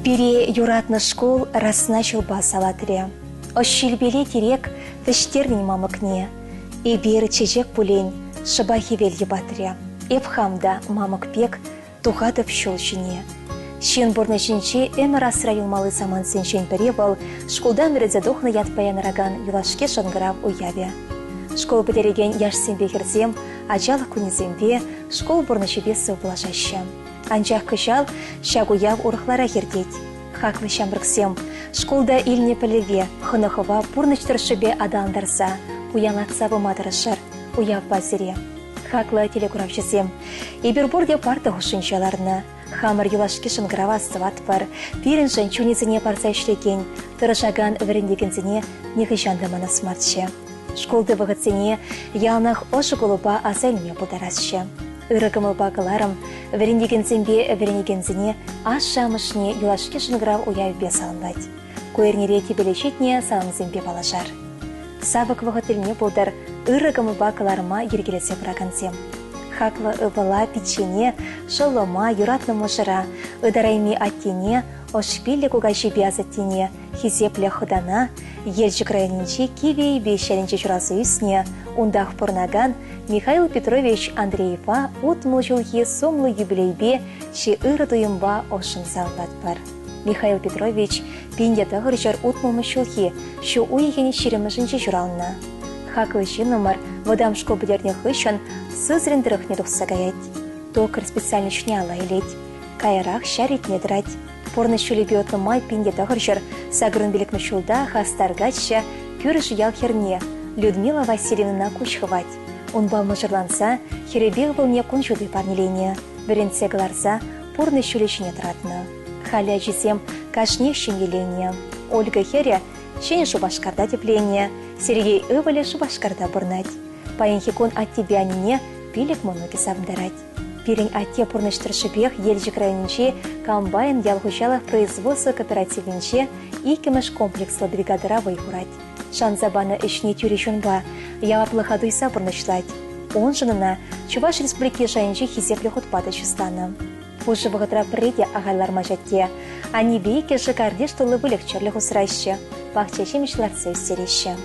Бире юратны школ расна чулба салатыре. Ощилбеле терек тіштернін мамыкне. Эбер чечек пулень шыбахи вел ебатыре. Эпхамда мамык пек тухатып шул жіне. Шен борны жінче әмір асыра юлмалы саман сеншен біре бол, школдан бірізадоқны ятпаян раган юлашке шангырап уяве. Школ бідереген яшсен бекерзем, ажалы күнезембе, школ борны жебесі ұблажашы. Анчах кышал, шагу яв урықлара ердет. Хаклы шамрыксем, школда илне пілеве, хынықыва пурныштыршыбе адандарса, уянатса бұмадырышыр, уяв базире. Хаклы телекуравшысем, еберборде парта хушыншаларны, хамыр юлашке шынгырава сыват бар, пирін жынчунезіне парса ішлеген, тұрышаган віріндегінзіне нехышандыманы смартшы. Школды вғытсене ялнах ошы голуба азайлме бұдарасшы. Үрігіміл бағыларым, віріндегензіне аш шамышне юлашке шынгырав уяв бе салынбайд. Көйернере тебелешетне салынзембе балажар. Савык вғытылне бұлдар үрігіміл бағыларыма ергелесе бұрағансем. Хаклы ывыла печене, шылыма, юратны мұжыра, ыдарайми аттене, ошпилі кугайши бязаттене, хизеплі хыдана, елжік районинче кивей бейшәлінче жұрасы үсіне, ундах пұрнаган Михаил Петрович Андреева утмыл жылхи сомлы юбилейбе ши ыры дойымба ошын салбат бар. Михаил Петрович пенде тағыр жар утмылмы жылхи, шу уйгені ширемішінче жұралына. Хаклы жинымыр водам школ бідерне хышын сызрендіріхне тұқса гаять. Токыр специальный шне ала елет. Кайрақ шаритне драть. Порны шулебе отнымай пенде тағыр жар сагырын білікмі шулда хастаргачша көріш ял херне Людмила Васильевна кучхывать. Унба мұжырланса, херебег был не күншуды парнелене. Бірінсе ғыларса, порны шулешіне тұратны. Халя жесем кашне шенелене. Ольга хере шен шубашкарда теплене. Сергей ывале шубашкарда бұрнать. Паенхикон атте бянине пилек мұнуге савндарать. Пирень атте порныштыршыбех елжік районинче комбайн ялгушалах производство кооперативинче икемеш комплекслы бригадыра вайхурать. Шанзабаны ішне тюрешунба, яваплыха дуйса бұрнышлать. Он жынына Чуваш республики жайынче хизеплі хутпады чыстаны. Пұжы вғытра преде ағайлар мажатте. Они бейке жығардеш толы вылек чарлы хусырайшы, бақчашы мешларцы үстереші.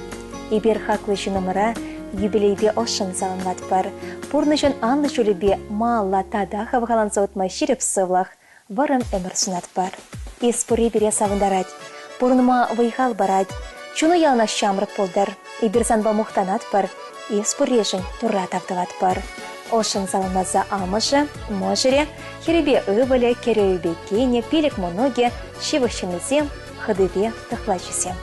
Ибер хаклы жынымыра юбилейбе ошын залынлат бар. Пұрнышын анлы жөлібе маалла тадаха вғаланса отмай ширіп сывлах, варым әмір сунат бар. Еспуре бере савындарать, пұрныма вайхал барать, чуну ялна шамрык полдар, иберзанба мухтанат бар, еспурежін тура тавдылат бар. Ошын залынмаза амыжы, можыре, херебе ывыле, кереубе кене, пилек моноге, шивықшынызем, хыдыве тұхлачысем.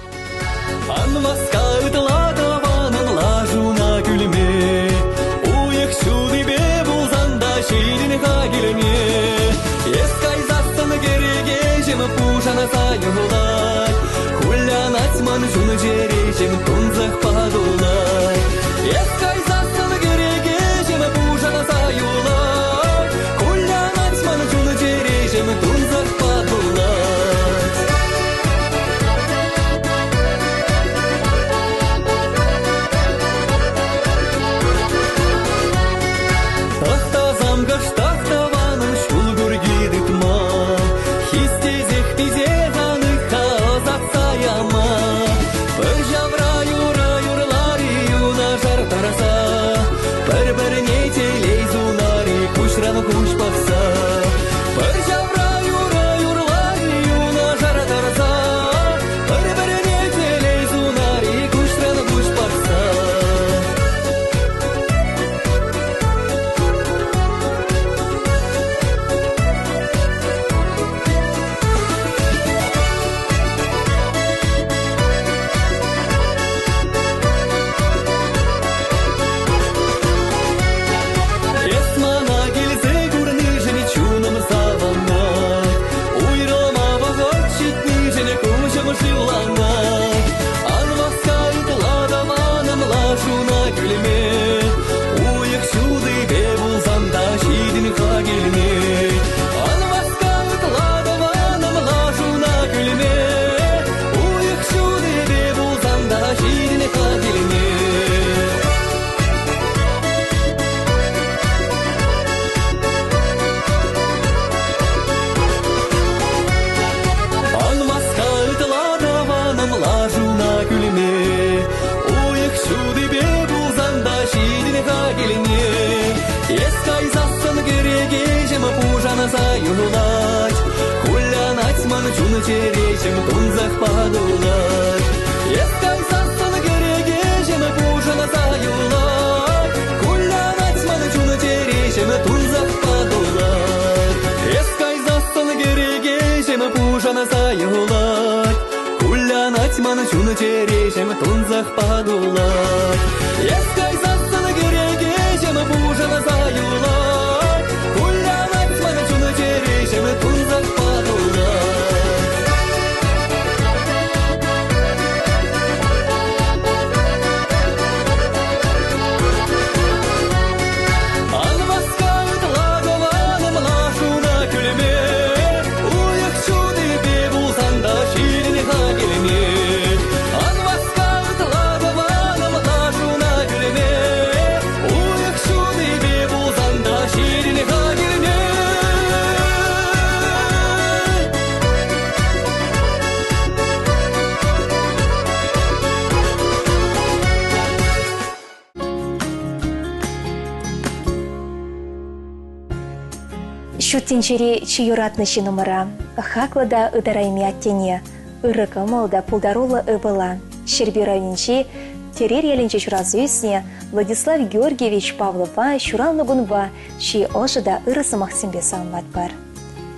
Анмаска ұтыладаванын лажуна күліме, уйық шудыбе бұлзанда шейдіне қагіліне, ескай застыны кереге жемі пушана сайылай, хулян ацман жуны жере жемі тонзақ падулай, ескай застыны кереге жемі пушана сайылай, хулян ацман жуны жере жемі тонзақ падулай. падулар. Ескай засыны кереге жемі бұжаны заюлар. Куллан айтманы чуны жере жемі тұнзақ падулар. Шуттенчери чиюратнышы номера. Хаклада ыдарайми аттене. Ырыкымылда пулдарула ыбыла. Щерби райончи терер еленче чуразуесне Владислав Георгиевич Павлова шуралны гунба ши ожыда ырысы Максимбе салмат бар.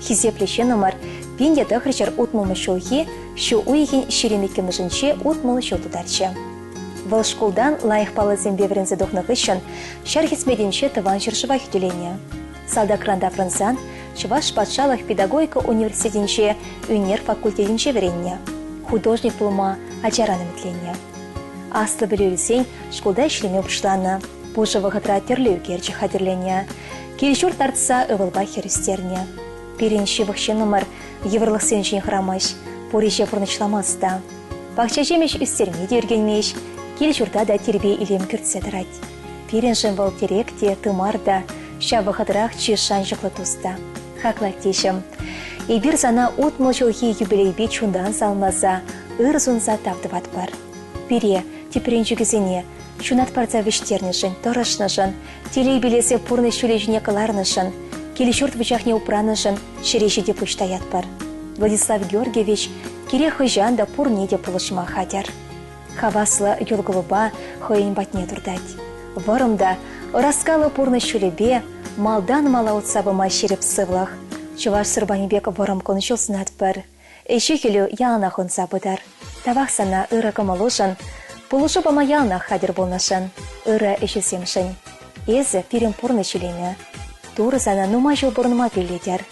Хизеплеше номер пинде дахрычар утмылмы шолхи шу уйхин ширинекемышынче утмылы шолтударчы. Выл шкулдан лайық палы зембе врензе дохнығышын шархисмеденче тыван жыршыва хюделение. Салдакран Францан, Чуваш патшалых педагогика университетинче, Унер факультетинче вренне. Художник пулма, ачараны митленне. Асты білеулсен, школда ишлеме ұпышланы. Бұжы вғытра терлеу керчі хадерленне. Келшур тартса ывылба херістерне. Перенші вғшы номер еврлық сеншін храмаш, пореше пұрнычламаста. Бақча жемеш үстерме дергенмеш, келшурда да тербе илем күртсе дырать. Переншін выл теректе, тымарда, ша вғыдырақ чешан жықлы туста. Хақла тешім. Ебір зана утмыл жылхи юбилейбе чундан салмаса, ыр зунса таптыват бар. Бире, теперен жүгізене, чунат парца вештернішін, тұрышнышын, телей білесе пұрны шөлежіне қыларнышын, келешурт вычахне упранышын, шерешеде пұштаят бар. Владислав Георгиевич кере хыжан да пұрне де пұлышма хадер. Хаваслы юлғылыба хойын батне тұрдать. Варымда раскалы пурны шулебе, малдан мала утсабыма шеріп сывлах. Чуваш сырбанебек варым кончылсын атпыр. Эші келу ялна хонса бұдар. Тавақ сана ыры кымылышын, пулышы бама ялна хадер болнашын. Ыры эші семшін. Эзі пирен пурны шулені. Туры сана нума жыл бұрныма беледер.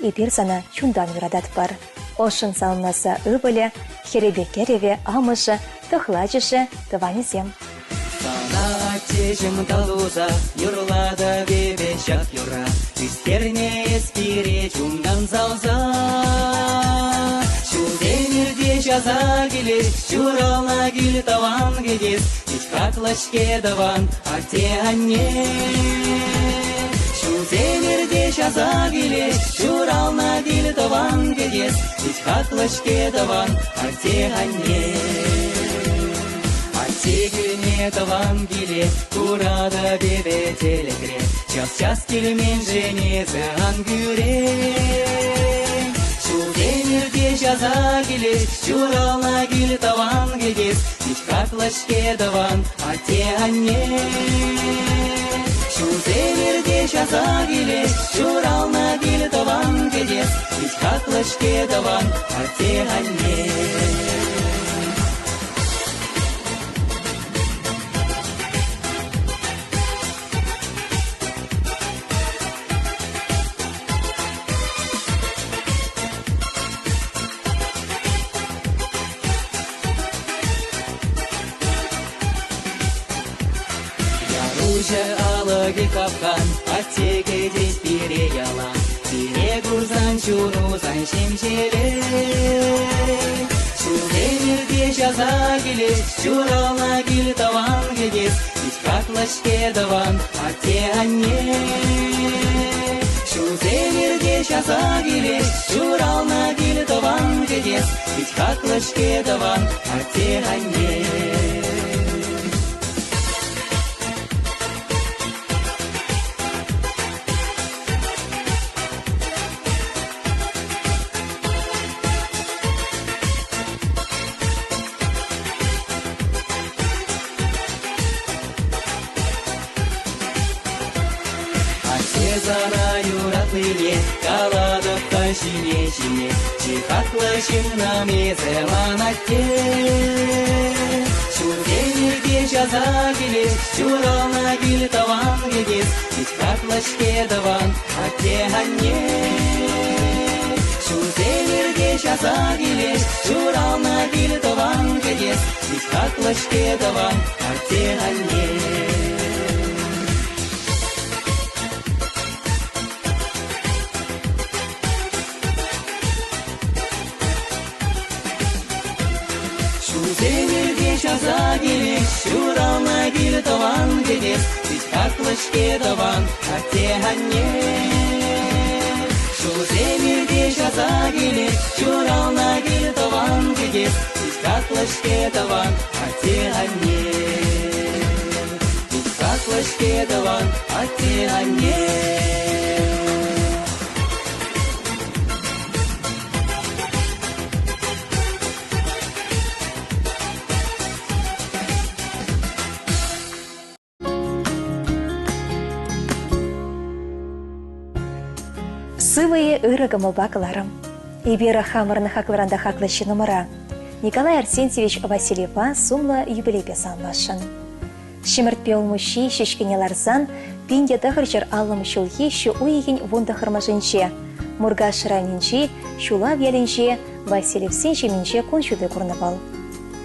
Ибір сана чундан юрадат бар. Ошын салынасы ыбылі, херебе кереве амышы, тұхлачышы, тыванезем. Тежім талуза, юрлада бебе шак юра, үстерне еспире чундан залза. Шуденерде жаза келес, шурална кел таван кедес, ичқақлашке даван, арте анне. Шуденерде жаза келес, шурална кел таван кедес, ичқақлашке даван, арте анне. Сегіне таван келе, курада бебе телекре, час-час келмен женезі ангюре. Шуденерде жаза келе, шурална кел таван кедес, ичқақлашке даван, арте анне. Шуденерде жаза келе, шурална кел таван кедес, ичқақлашке даван, арте анне. Алыгы капқан, аттеге дес бере яла, бере курзан чунузан шемшеле. Шуденерде жаза келес, шурална кел таван кедес, ичқақлашке даван, арте анне. Шуденерде жаза келес, шурална кел таван кедес, ичқақлашке даван, арте анне. Зара юратлыне, каладықта жіне-жіне, чихатлы жинам езелан атте. Шуземерге жаза келес, журална кел таван кегес, Итаклашке даван, атеганне. Шуземерге жаза келес, журална кел таван кегес, Итаклашке даван, атеганне. Шуземерге жаза келес, журална кел таван кегес, Итаклашке даван, атеганне. Шуземерге жаза келес, журална кел таван кегес, Итаклашке даван, атеганне. Итаклашке даван, атеганне. Сывые ырыгы мылбакыларым. Ибера хамырны хакларанда хаклышы номера. Николай Арсентьевич Васильева сумла юбилейпе санлашын. Шиміртпе олмущи шешкенеларзан пинде дағыржыр алым шулхи шу уйген вунда хырмажынче. Мурга шыранинче, шула вяленче, Васильев сенчеменче кончуды курнывал.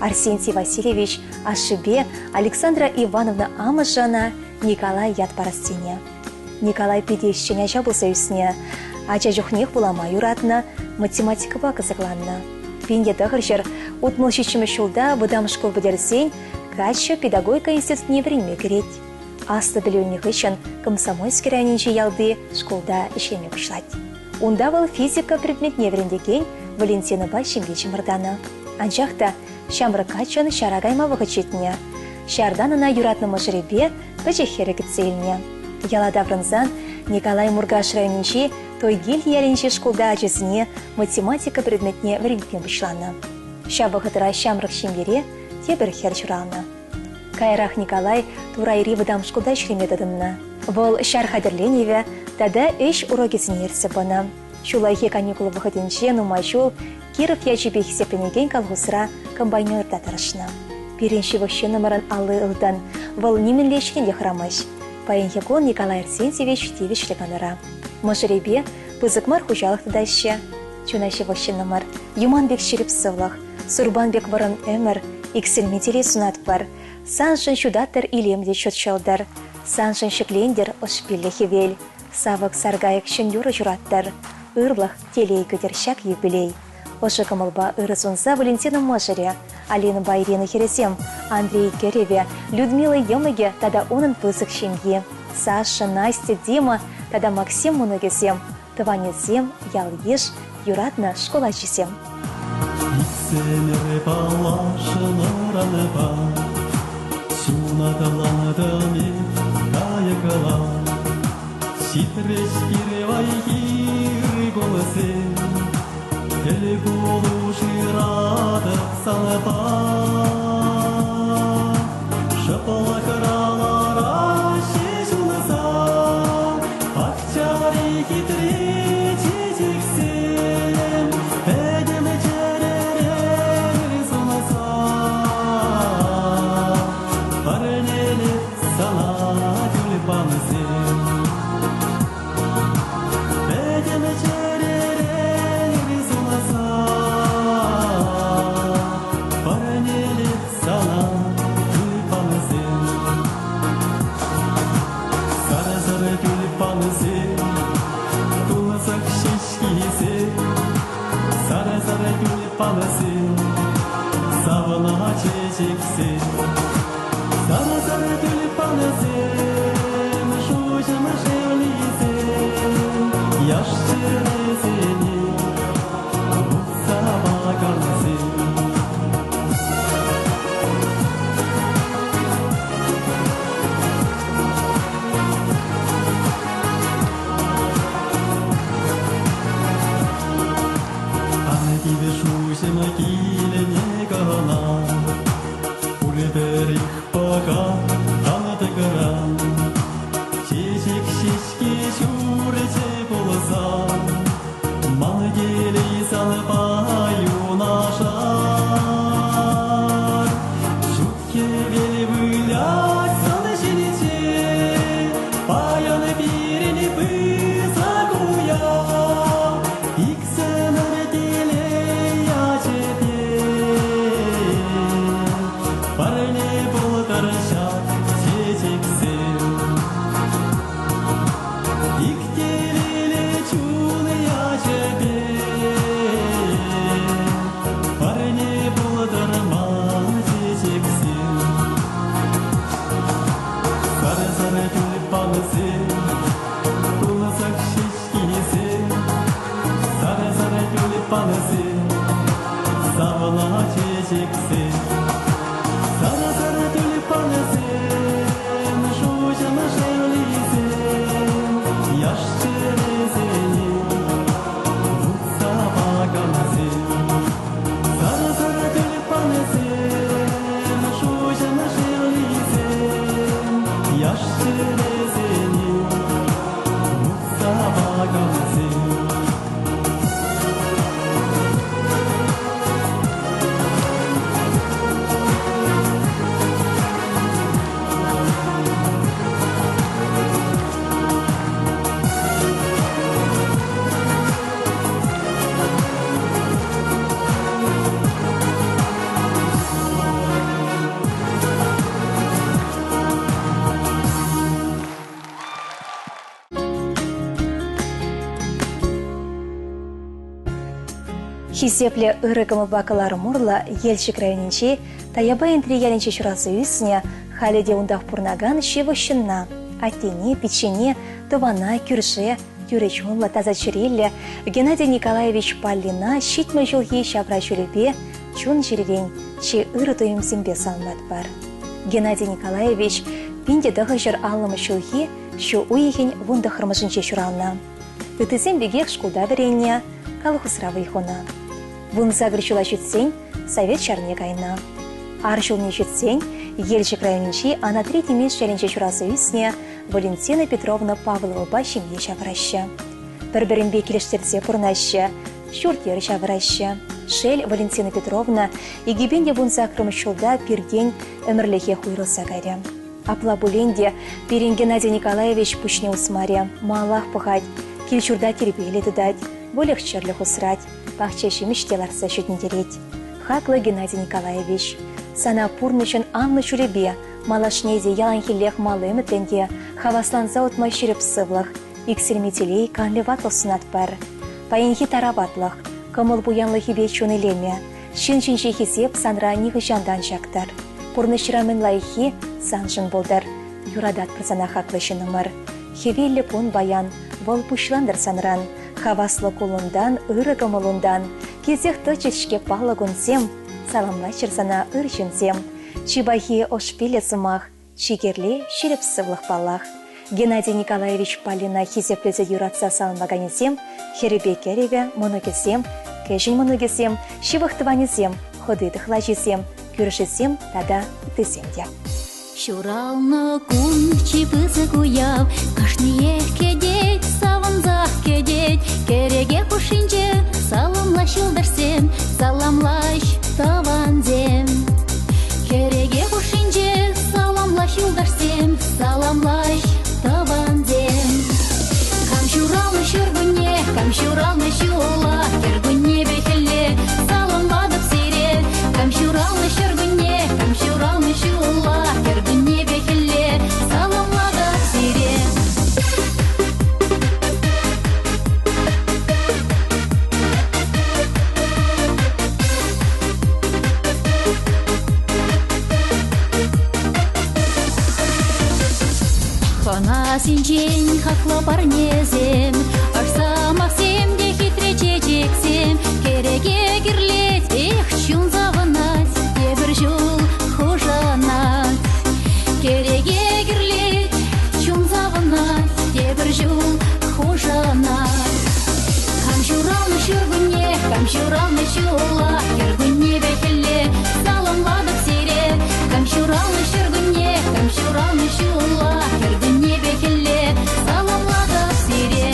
Арсентий Васильевич Ашибе Александра Ивановна Амыжана Николай Ятпарастине. Николай пидещене жабылса үсіне, ача жухнех булама юратна, математика бақы зыгланна. Пинде дағыржыр утмылшичімі шулда бұдам школ бідерсен, качы педагогика институтне время керет. Асты білеуінех үшін комсомольский районенче ялды школда ішлеме бұшлать. Унда был физика предметне верендеген Валентина Башимгечі мырданы. Анчақта шамры качын шарагайма вғычетіне. Шарданына юратнымы жыребе бәжі херекетсейліне. Ялада врынзан Николай Мургаш районенче тойгел яленче школда ачысыне математика предметне верендген бұшланы. Шабығытыра шамрық шембере тебір хер жұралны. Кайрах Николай турайри выдам школда ішлемедадынны. Вол шар хадерленеве тада эш урогесіне ерсі бұны. Шулайхе каникулы вғытенче нумайшул Киров ячебе хисепленеген колхозра комбайнерда тарышны. Перенші вұшы номерын алы ылдан вол неменлешкен ехрамыш. Паенхекон Николай Арсентьевич тевишліганыра. Можыребе пызыкмар хужалық тадайшы. Чунайшы вұшы номер Юманбек шеріп сывлық, Сурбанбек варан өмір, иксілметеле сунат бар. Саншын шудаттыр илемде шөтшалдар. Саншын шіклендер ұшпиллі хевел. Савық саргайық шүндюры жұраттар. Ырлық телей көтершак юбилей. Ошы кымылба ырысунса Валентина Можыре, Алина Байрена Хересем, Андрей Кереве, Людмила Емыге, тада онын пысық шемге. Саша, Настя, Дима, тада Максим Мунагесем, Таванезем, Ялеш, Юратна школачисем. Иксемер палашылараны бар, Сунаталадыме кайыкыла, Ситреш кирвайгиры голысен, Тілі болу жирадық салыба, Шыпылы қыралара шешіліса, Ақчары кетіре тезексен, Әдім жеререр сонаса, Барнелі сала тюльпаны сен. Әдім Савына чечексен, сары тюльпанысен, шушым жерлисен, яш чересене, бұтса бақарсен. Аңдиве шушым килене гана, Улыбер их пока танытыгыран, Чечек шешке шурече болса, Маны келей салып аюнашар. Шутке Хисепле ырыкымы бакалары мурла Елчик районинче Таябай интриялинче чурасы үсіне халеде ундах пурнаган шевощынна. Атене, печене, тована, кюрше, тюречунла, таза черелле Геннадий Николаевич Паллина щитмы жылги шабра чулепе чун чередень, че ыры туим зембе салмат бар. Геннадий Николаевич пинде дығы жыр алымы жылги шу уйхин вунда хырмышынче чурална. Тытызем бегех шкулда веренне, калыхусра вайхона. Вун загр чула чүтсень, совет чарне кайна. Ар чулне чүтсень, Елчик районинчи ана третий мес чаренче чурасы үсіне Валентина Петровна Павлова башимне чавраща. Бір-бірінбе келештерсе пұрнаща, шүртер чавраща. Шел Валентина Петровна егебенде вун закрымы чулда пирдень өмірліхе хуйрылса кайря. Апла буленде пирен Геннадий Николаевич пушне усмаря, малах пыхать, келчурда тербеле дыдать, болех черлих усрать, пахчащи мечтеларса шүтіндереть. Хаклы Геннадий Николаевич. Сана пурнышын анлы чулебе, малашнезе яланхилех малы үмітленде, хавасланса утма ширіп сывлық, иксельметелей канле ватлысын атпар. Паенхи тарабатлық, кымыл буянлы хибе чунелеме, шын-шынши хисеп санра нихы жандан жақтар. Пурнышырамын лайхи саншын болдар, юрадат прызана хаклы шынымыр. Хевелі пун баян, вол пушландыр санран, хаваслы кулундан, ыры кымылундан, кезех тычечке палығын саламлашыр сана ыршынсем, чибахи ошпиле сымах, чигерле ширеп сывлых палах. Геннадий Николаевич Паллина хизеплезе юратса салмаганесем, херебе кереве моногесем, кешін моногесем, шивахтыванесем, ходыдых лажесем, күрішесем тада тысемде. Шуралны кун чипызы куяв, кашные кедет, саванзах кедет, кереге пушинче, саламлаш юлдарсем, саламлаш таванзем. Кереге пушинче, саламлаш юлдарсем, саламлаш таванзем. Камшуралны шургуне, камшуралны шула, кергуне бехеле, саламладып сире, камшуралны шургуне, камшуралны шула, кергуне бехеле, саламладып сире. Хана синчен хакла парнезем, арсамах семде хитре чечексем, кереге кирлеть, эх, чун заванать, ебір жул хужанать. Кереге кирлеть, чун заванать, ебір жул хужанать. Камшуралны шургуне, камшуралны шула, кергуне бехеле, саламладып сире. Камшуралны шургуне, камшуралны шула, кергуне бехеле, саламладып сире.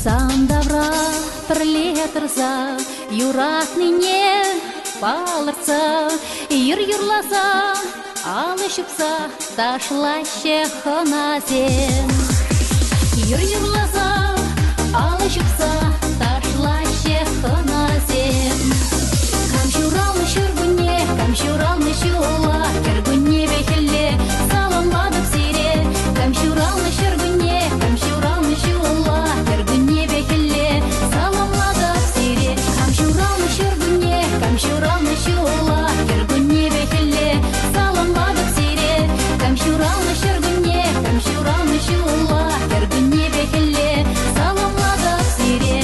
Сандавра пірлетірза, юратныне палырца, юр-юрласа, алышыпса, ташлаще ханазем. Юр-юрласа, алышыпса, ташлаще ханазем. Камшуралны шургуне, камшуралны шула, кергуне бехеле, саламладып сире. Камшуралны шургуне, камшуралны шула, кергуне бехеле, саламладып сире. Камшуралны шургуне, камшуралны шула, кергуне бехеле, саламладып сире. Камшуралны шургуне, камшуралны шула, кергуне бехеле, саламладып сире.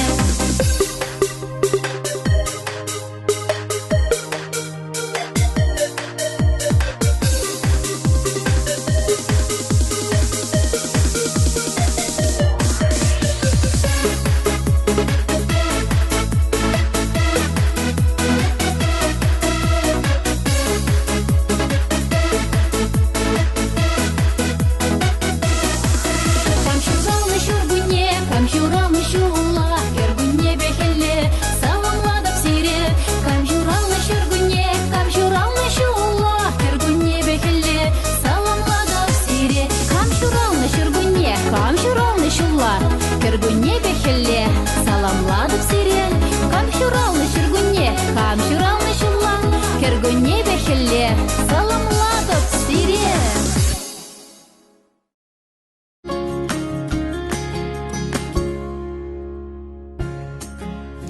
кергунне бехелле, саламладып сирен. Камшуралны шыргунне, камшуралны шулла, кергунне бехелле, саламладып сирен.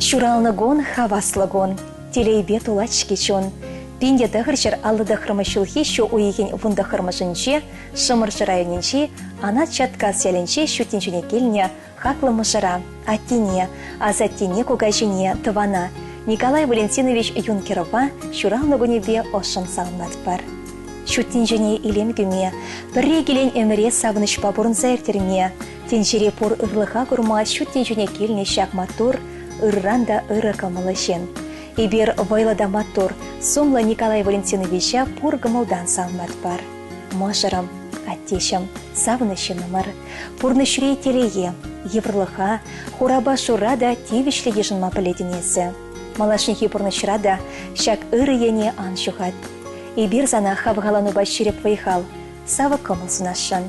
Шуралныгон хаваслыгон, телейбе тулачки чон. Пинде дăхырчăр аллыда хырмăçулхи çу уйген вунда хырмăшынче, шымырчы районнинче, ана чатка селенче çутинчене келне хаклы мышыра, аттине, азаттине кугайчине тывана. Николай Валентинович Юнкерова шуралныгонебе ошын салынатпар. Çутинчене илем күме, пірре келен әміре савынышпа бұрынса әртерме, тенчере пор ырлыха курма çутинчене келне çакма тур, ырранда ыры кымылышен. Ибер вайлада матур, сумла Николай Валентиновича пур гымылдан салмат бар. Мышырым, аттешім, савынышынымыр, пурны шүрей телее, еврлыха, хураба шурада тивишлі ешінма пілетінесі. Малашнихи пурны шырада шак ыры ене ан шухат. Ибер зана хавгалану баширеп вайхал, савы кымыл сунашын.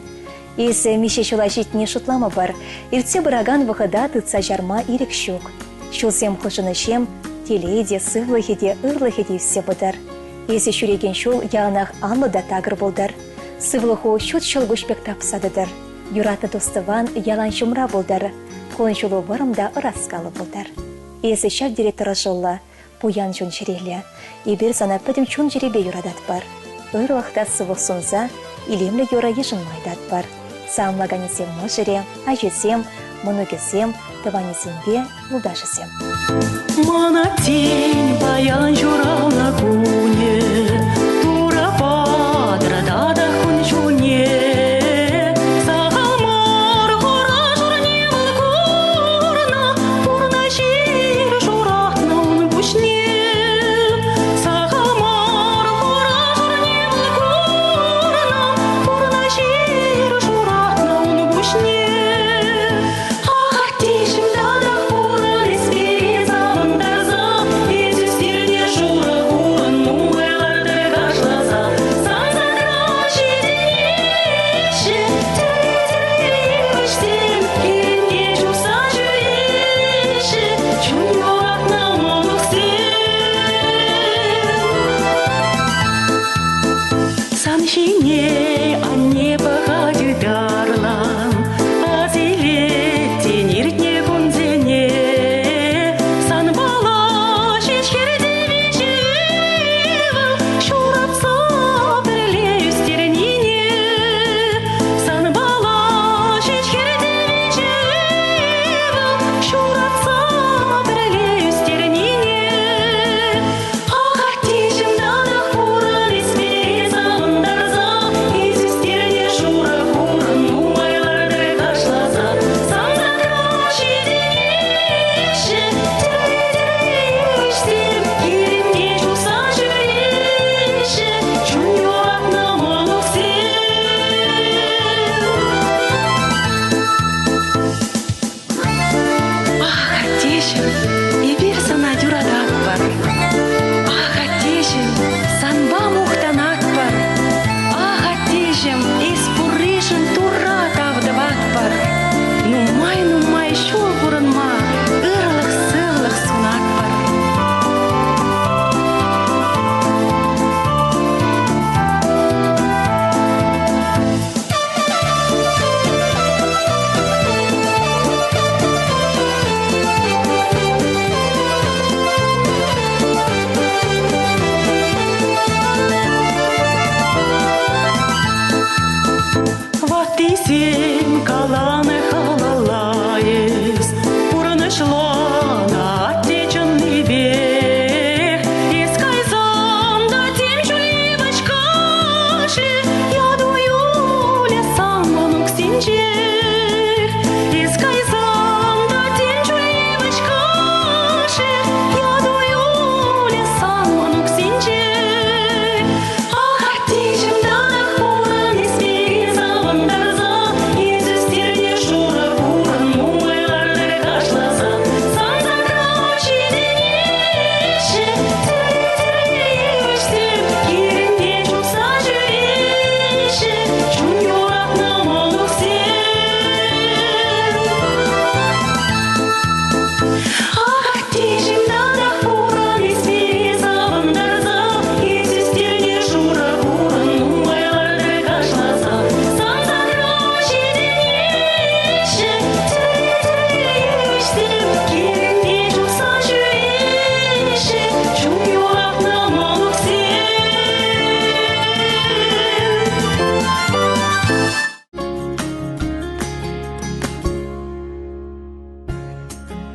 Есі мише шула житне шутламы бар, иртсе бұраган вғыда тытса жарма ирек шук. Шулсем хұшынышем, телейде, сывлыхеде, ырлыхеде все бұдар. Есі шүреген шул яғынақ анлыда тағыр болдар. Сывлыху шут шылгушпек тапсадыдыр. Юраты достыван ялан шумра болдар. Қолын шулу варымда ыраскалы болдар. Есі шак директоры жылла, пуян жун жерелі. Ибір зана пөтім чун жеребе юрадат бар. Ырлықта сывық сунза, илемлі юра ешін майдат бар. Самлаганесем мұжыре, ажесем, мұнығесем, тыванесембе, ұлдашысем. Мана тень баян журал на куне, тура падрада да хун жуне. Сағалмар ғора журне валгурна, пурна жир журатна он бушне. Сағалмар ғора журне валгурна, пурна жир журатна он бушне.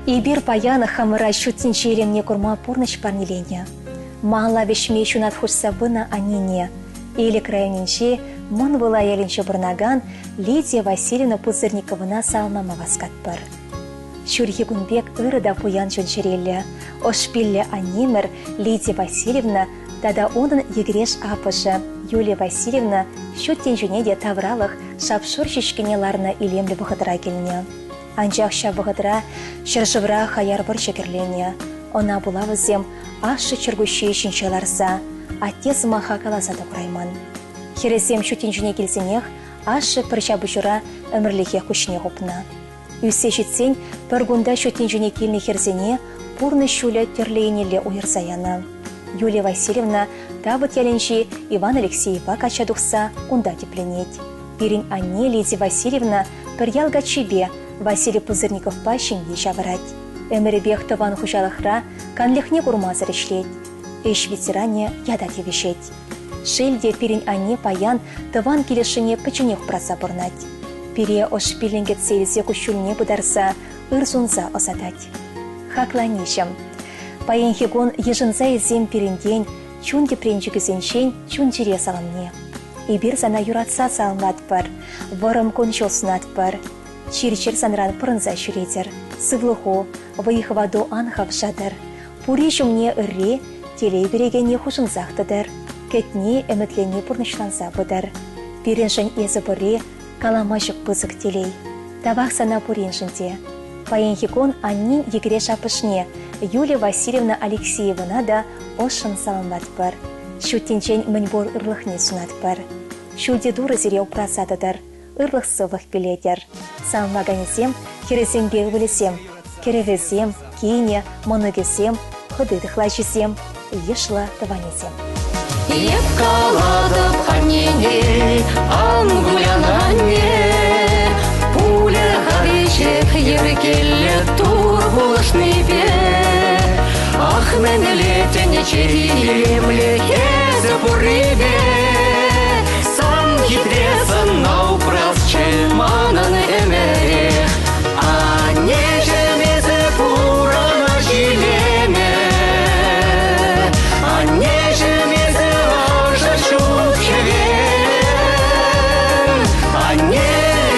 И бир паян хамыра шутинчи елемне курма пурныч парнилене. Мала вешме шунат хушса бына анине. Или крайнинче мон была ялинче бурнаган Лидия Васильевна Пузырниковна салмама васкатпыр. Шурхи гунбек ырыда пуян чончерелле. Ошпилле анимер Лидия Васильевна тада онын егреш апышы Юлия Васильевна шуттен жөнеде тавралық шапшур шешкенеларына илемлі бұғыдыра келіне. Анчақ шабығыдыра шыржывыра хаярбыр шекерлене. Она була візем ашы чыргущие шинчаларса, атес маха каласады құрайман. Хересем шуттен жөне келсенех ашы пырша бұжыра өмірліхе күшіне ғупна. Үсе жетсен бір гунда шуттен жөне келіне херзене пурны шулі терлейнелі уйырзаяны. Юлия Васильевна табыт яленши Иван Алексеева качадухса унда тепленет. Пирин Анне Лидия Васильевна перьялга чебе Василий Пузырников пащенге жавырать. Эмеребех тыван хужалахра канлехне курмазыр ишлет. Эш ветеране яда тевешет. Шельде пирин Анне паян тыван келешіне пычынех праса бурнать. Пире ошпиленге цельзе кущульне бударса ырзунза осатать. Хакланишем. Паенхигон ежынза изем пиренден, чунде пренчігізеншен чунжере салымне. Ибір зана юратса салынат бар, варым кончол сынат бар. Чирчер санран пырынза шүредер, сывлығы, вайхваду анхав жадыр. Пури жүмне үрре, телей берегене хушынзақтыдыр. Кетне әмітлене пұрнышланса бұдыр. Пиреншін езі бұре, каламашық бұзық телей. Тавақ сана пуреншінде. Паенхигон аннин егере шапышне, Юлия Васильевна Алексеевна да ошын салынат бар. Шуттенчен мінбор ырлықне сунат бар. Шуде дуры зереу прасадыдыр, ырлық сывық біледер. Салынлаганесем, хересенбе вілесем, керевесем, кейне, моногесем, хыдыдықла жесем, ешла таванесем. Еп каладып аннене, ангуянанне, пуля ғаришек еркелі тур бұлышны бе. Ах, мәнілі тәне черемлі кезі бұрыбе, сан хитресын наупрас чылманын әмәре. Анне жемезі пурана жилеме, анне жемезі ажа шукхевен, анне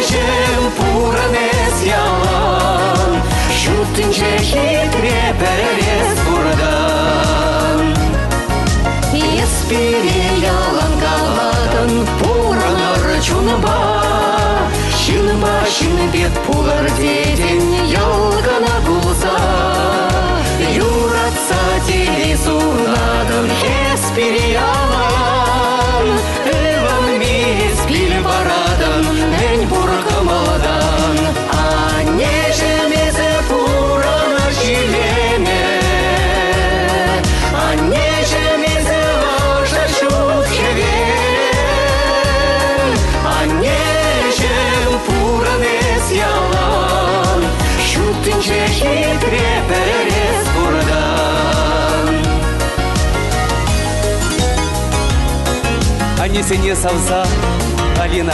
жем пуранес ялан, шутынче хитре перес бурдан. Еспире ялан каладын пуранар чунба, шынба шынбет пулар деден ялгана булса. Юратса телесунадын еспире ялан, эван мес бил барадын мен буркамадан. Анне жемезе пурана жилеме, анне жемезе ажа шутхевен, анне жем пуранес ялан, шутынче хитре перес бурдан. Анесене савса Алина.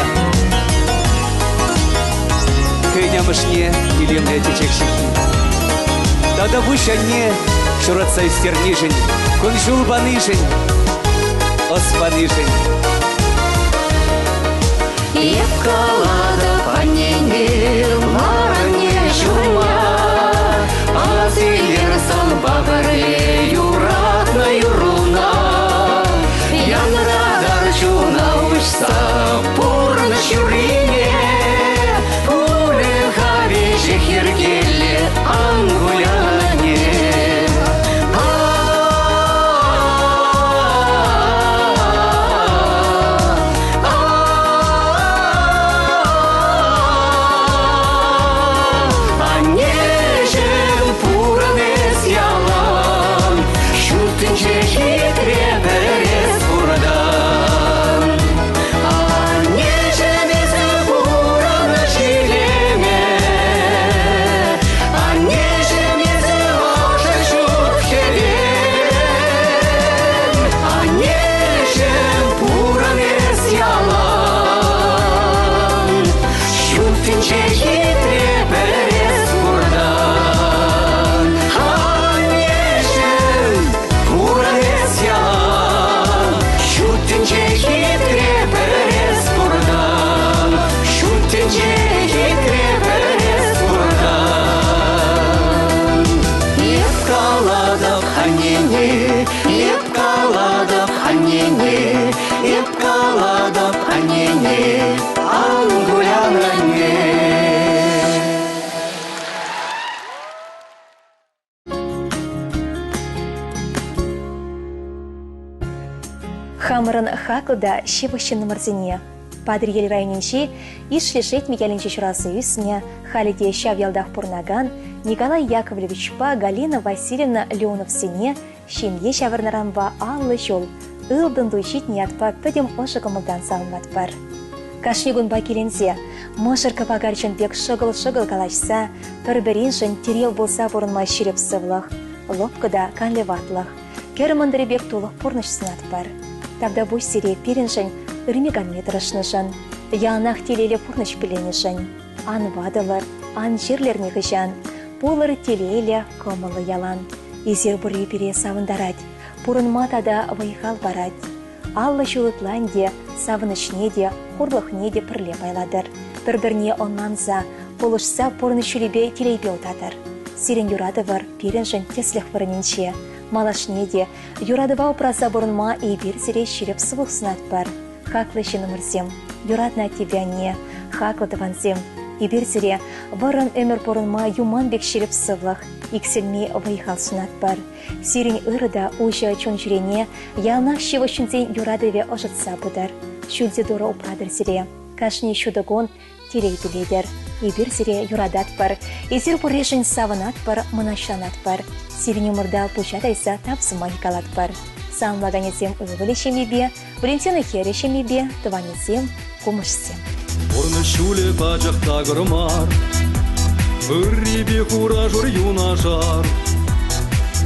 Кынямышне илемле течекшики. Тада вышанне шуратса истернижень, конжул баныжень, оспаныжень. Еп каладып аннене, маране жума, азилер сан бабыры юратна юруна. Янрадар жуна ұшса пурна шурине, пуле хавеше хергеле ангуляне. вырын хақылда шебіщен нұмырзіне. Падыр ел районенші ишлешет мекелінче шырасы үсіне халиде шавялдақ пұрнаган Николай Яковлевич па Галина Васильевна Леонов сене шемге шавырнаранба аллы жол ылдын дуйшит ниятпа пөдем ошықымылдан салынмат бар. Кашнегун ба келенсе, мұшыр капагарчын бек шығыл-шығыл калашса, бір-біріншін терел болса бұрынмай шереп сывлық, лопкада канлеватлық, керіміндірі бек толық порныш сынат бар. Тогда бұш сере періншін үрмеган метрышнышын, ялнақ телелі порныш піленішін, ан вадылыр, ан жерлеріне ғыжан, болыр телейлі комылы ялан. Изер бұры бере савындарад, бұрын матада вайхал барад. Аллы жулытлан де, савынышне де, хорлықне де пірле байладыр. Бір-бірне оннанза, болышса бұрыны шүлебе телейбе отадыр. Сирен юрадывыр, періншін тесліх вырыненше. Малашне де, юрадыва упраса бұрынма ейбер зіре шереп сывық сынат бар. Хақлы жын өмірзем, юрадна тебя не, хақлы дыванзем. Ейбер зіре, вырын өмір бұрынма юман бек шереп сывлық, икселме вайхал сынат бар. Сирен ырыда ұжы чон жүрене, ялнақ шевы шүнзен юрадыве ожытса бұдар. Шүлзе дұры ұпрадыр зіре, кашне шудығын телей біледер. Ейбер зіре юрадат бар, езер бұрешін савынат бар, мұнашланат бар. Сирен өмірда бұжадайса тапсыма екалат бар. Самлаганезем ұлғылы шемебе, Валентина Хері шемебе, Тыванезем, Кумышсем. Орны шуле бачақта ғырмар, Үрребе құра жүр юна жар,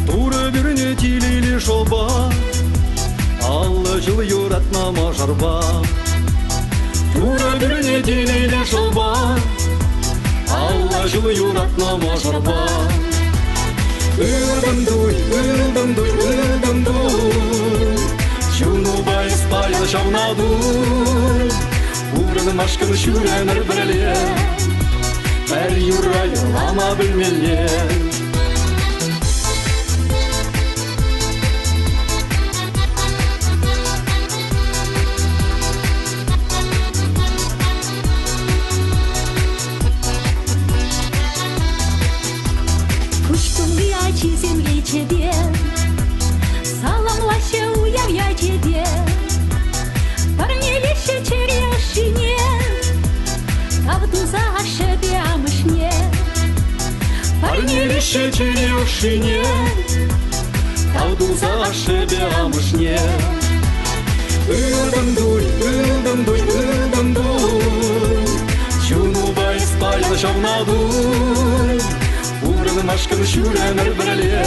Туры біріне телейлі шолба, Аллы жыл юратна мажарба. Туры біріне телейлі шолба, Аллы жыл юратна мажарба. Үрдім-дуй, үрдім-дуй, үрдім-дуй, Чуну байыз байыз жаунаду, Урын машқын шүренір біріле, Бәр юрайы лама білмеле. Пуштун ячи земле тебе, саламлаще уявья тебе, парнелище черешине, Тавду за ошебе амышне. Парнелище черешине, Тавду за ошебе амышне. Үрдім-дуй, үрдім-дуй, үрдім-дуй, Чуну байыз байыз жаунаду, Урын машқын шүренір біріле,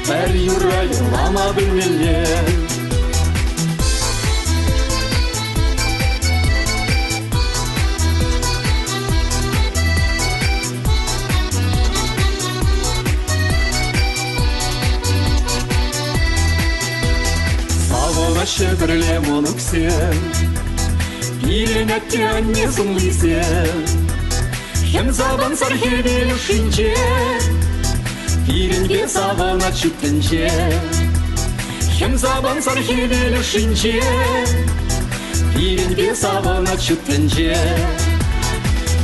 Бәр юрайы лама білмеле. Шебірле мұнықсен, Пиренәтте әнне зұмлисен, Хем забан сархебел шинче, Пиренге савана чүттінче, Хем забан сархебел шинче, Пиренге савана чүттінче.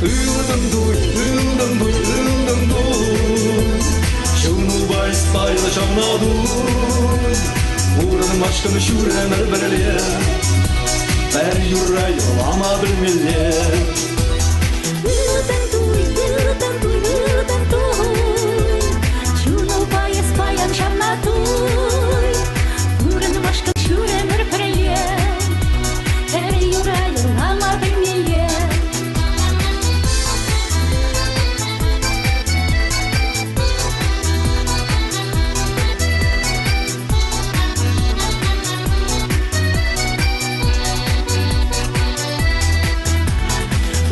Үрдім-дуй, үрдім-дуй, үрдім-дуй, Чуну байыз байлы жаунаду, Урын машқын шүренір біріле, Бәр юрайы лама білмеле. Үрдім-дуй, үрдім-дуй, үрдім-дуй, Чуну байыз баян жаннатуй, Урын машқын шүренір біріле, Бәр юрайы лама білмеле.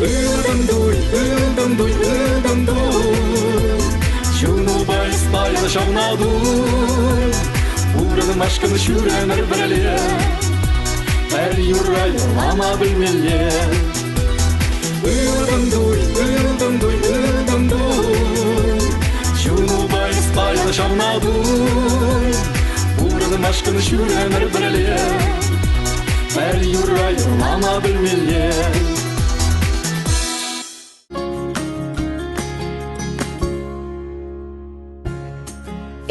Үрдім-дуй, үрдім-дуй, үрдім-дуй, Чуну байыз байыз жаунаду, Урын машқын шүренір біріле, Бәр юрайы лама білмеле. Үрдім-дуй, үрдім-дуй, үрдім-дуй, Чуну байыз байыз жаунаду, Урын машқын шүренір біріле, Бәр юрайы лама білмеле.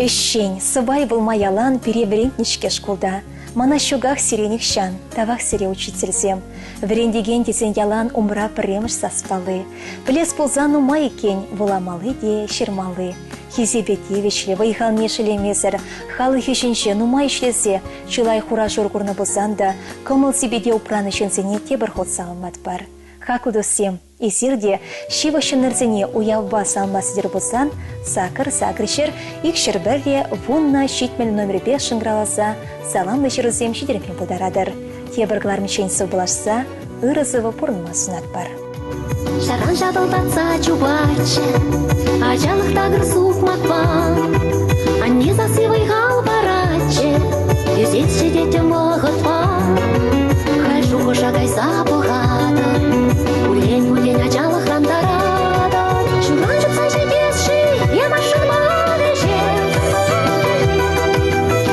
Эшшен, сыбай болмай алан перебірент нешке школда. Мана щугах сирених щан, тавах сире учительзем. Врендеген десен ялан умра премш саспалы. Плес пулзану майкен, буламалы де шермалы. Хизебетевичле, вайхал мешелемезер, халы хищенше нумай ишлесе, чулай хура жоргурны бузанда, кымыл себеде упраны шенсене тебір ход салмат бар. Хакудосем, изирде, шива шынырзене уявба салмасыдер бузан, сакыр-сакрышер, икшер бірде вунна щитмел номер 5 шынграласа, саламлы жырызем шидермен бұдарадыр. Тебірглар мешенсі бұлашса, ырызывы пұрынмасынат бар. Шаран жабылтатса чубачы, ажалық тағыр суық макпан, анне засывай ғал барачы, үзетші детем оғытпан, хай жуғы жағай запығады, улен ажалық рандарады, шуран жұпса жедесші, емашын мады жез.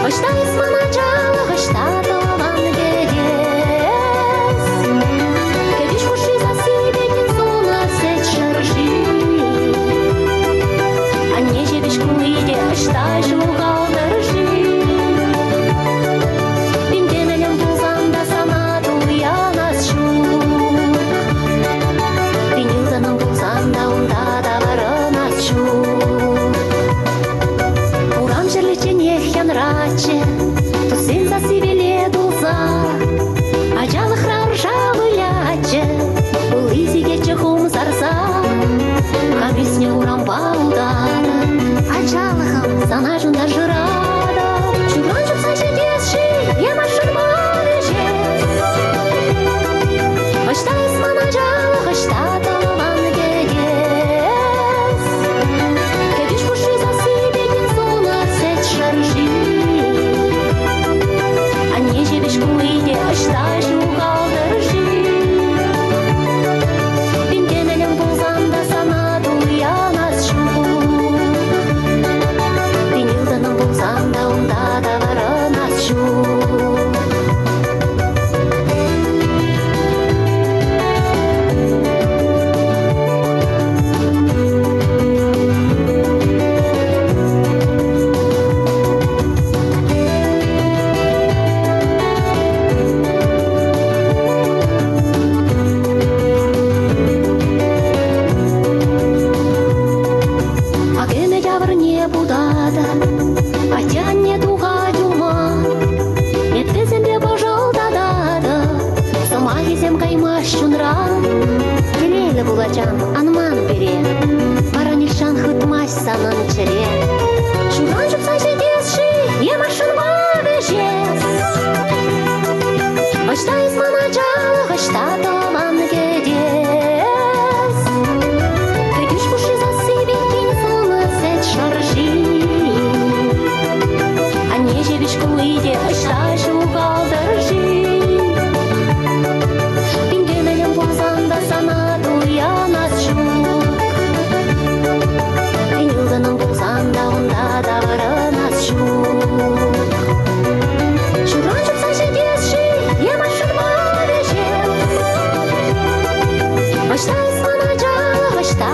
Ұшта исман ажалық, ұшта тылан кедес, кедеш құши засыбетін суна сет шыржи, анне жебеш күлейде ұшта жуғалдар жи. Пинденелем бұлзанда санады уянас шу, пенилданың бұлзанда онда да барынас шу. Урам жерлечен ехян раче, тұсен засивеле дұлза, ажалық раржавы яче, бұл изигече хум зарза, қабесне урам баудады, ажалығым сана жында жырады, чуран жұпса жедесші, емашын мады жез. Ұшта исман ажалық, ұшта тылан кедес, кедеш құши засыбетін суна сет шыржи, анне жебеш күлейде ұшта жуғалдар жи. Пинденелем бұлзанда санады уянас шу, пенилданың бұлзанда онда да барынас шу. Акеме явыр не будада, атян не туға дюма, метвезембе божылдадады, сама кезем каймаш чунран, келелі булачан анман бере, баранишан хытмаш санын чыре. Шуран жұпса жедесші, емашын мады жез. Ұшта исман ажалық, ұшта тылан кедес, кедеш құши засыбетін суны сет шыржи, анне жебеш күлейде ұшта жуғалдар жи. Пинденелем бұлзанда санады уянас шу, пенилданың бұлзанда онда да барынас шу. Шуран жұпса жедесші, емашын мады жез. Ұшта исман ажалық, ұшта